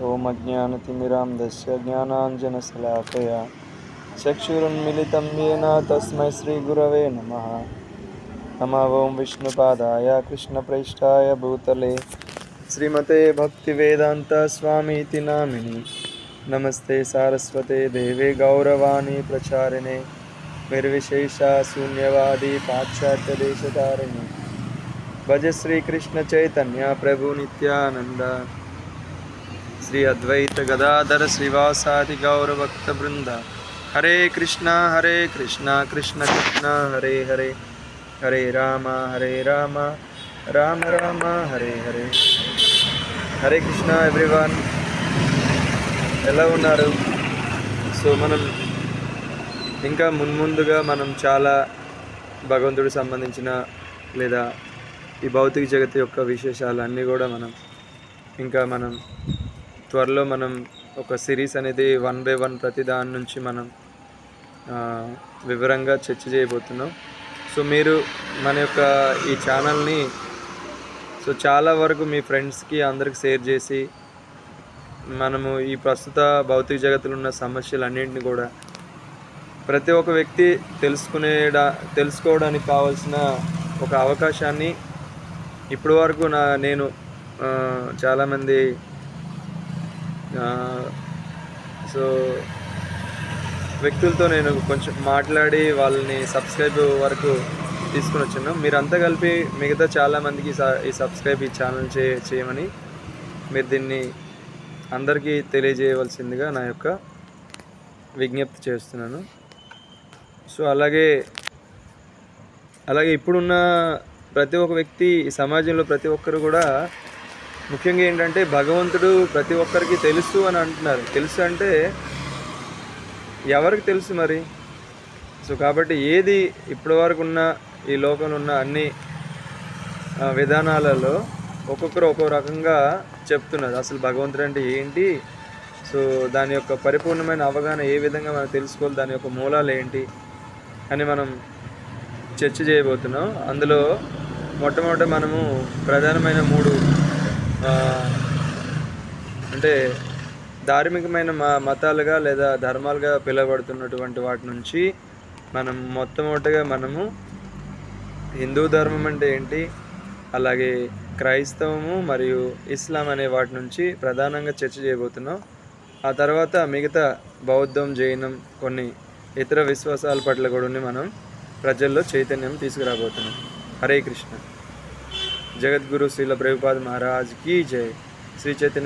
ఓం అజ్ఞానతిమిరాంధస్య జ్ఞానాంజనశలాకయా చక్షురున్మిలితం येन తస్మై శ్రీగురవే నమః. నమః ఓం విష్ణుపాదాయ కృష్ణప్రేష్ఠాయ భూతలే శ్రీమతే భక్తివేదాంత స్వామీతి నామిని. నమస్తే సారస్వతే దేవే గౌరవాణి ప్రచారిణే నిర్విశేష శూన్యవాది పాశ్చాత్య దేశతారిణి. భజ శ్రీకృష్ణ చైతన్య ప్రభు నిత్యానంద శ్రీ అద్వైత గదాధర శ్రీవాసాది గౌరభక్త బృంద. హరే కృష్ణ కృష్ణ కృష్ణ హరే హరే, హరే రామ రామ రామ హరే హరే. హరే కృష్ణ ఎవ్రీవన్, ఎలా ఉన్నారు? సో మనం ఇంకా మున్ముందుగా మనం చాలా భగవంతుడికి సంబంధించిన లేదా ఈ భౌతిక జగత్తు యొక్క విశేషాలు అన్నీ కూడా మనం త్వరలో ఒక సిరీస్ అనేది 1 by 1 ప్రతి దాని నుంచి మనం వివరంగా చర్చ చేయబోతున్నాం. సో మీరు మన యొక్క ఈ ఛానల్ని చాలా వరకు మీ ఫ్రెండ్స్కి అందరికి షేర్ చేసి మనము ఈ ప్రస్తుత భౌతిక జగత్తులో ఉన్న సమస్యలన్నింటినీ కూడా ప్రతి ఒక్క వ్యక్తి తెలుసుకోవడానికి కావాల్సిన ఒక అవకాశాన్ని ఇప్పటి వరకు నేను చాలామంది వ్యక్తులతో నేను కొంచెం మాట్లాడి వాళ్ళని సబ్స్క్రైబ్ వరకు తీసుకుని వచ్చాను. మీరంతా కలిపి మిగతా చాలామందికి ఈ సబ్స్క్రైబ్ ఈ ఛానల్ చేయమని మీరు దీన్ని అందరికీ తెలియజేయవలసిందిగా నా యొక్క విజ్ఞప్తి చేస్తున్నాను. సో అలాగే ఇప్పుడున్న ప్రతి ఒక్క వ్యక్తి, ఈ సమాజంలో ప్రతి ఒక్కరు కూడా ముఖ్యంగా ఏంటంటే భగవంతుడు ప్రతి ఒక్కరికి తెలుసు అని అంటున్నారు. తెలుసు అంటే ఎవరికి తెలుసు మరి? సో కాబట్టి ఏది ఇప్పటి వరకు ఉన్న ఈ లోకంలో ఉన్న అన్ని విధానాలలో ఒక్కొక్కరు ఒక్కో రకంగా చెప్తున్నారు. అసలు భగవంతుడు అంటే ఏంటి, సో దాని యొక్క పరిపూర్ణమైన అవగాహన ఏ విధంగా మనం తెలుసుకోవాలి, దాని యొక్క మూలాలు ఏంటి అని మనం చర్చ చేయబోతున్నాం. అందులో మొట్టమొదట మనము ప్రధానమైన 3 అంటే ధార్మికమైన మతాలుగా లేదా ధర్మాలుగా పిలువబడుతున్నటువంటి వాటి నుంచి మొట్టమొదటిగా మనము హిందూ ధర్మం అంటే ఏంటి, అలాగే క్రైస్తవము మరియు ఇస్లాం అనే వాటి నుంచి ప్రధానంగా చర్చ చేయబోతున్నాం. ఆ తర్వాత మిగతా బౌద్ధం, జైనం, కొన్ని ఇతర విశ్వాసాల పట్ల కూడా మనం ప్రజల్లో చైతన్యం తీసుకురాబోతున్నాం. హరే కృష్ణ. జగద్గురు శ్రీల ప్రభుపాద మహారాజ్ కీ జై. శ్రీ చైతన్య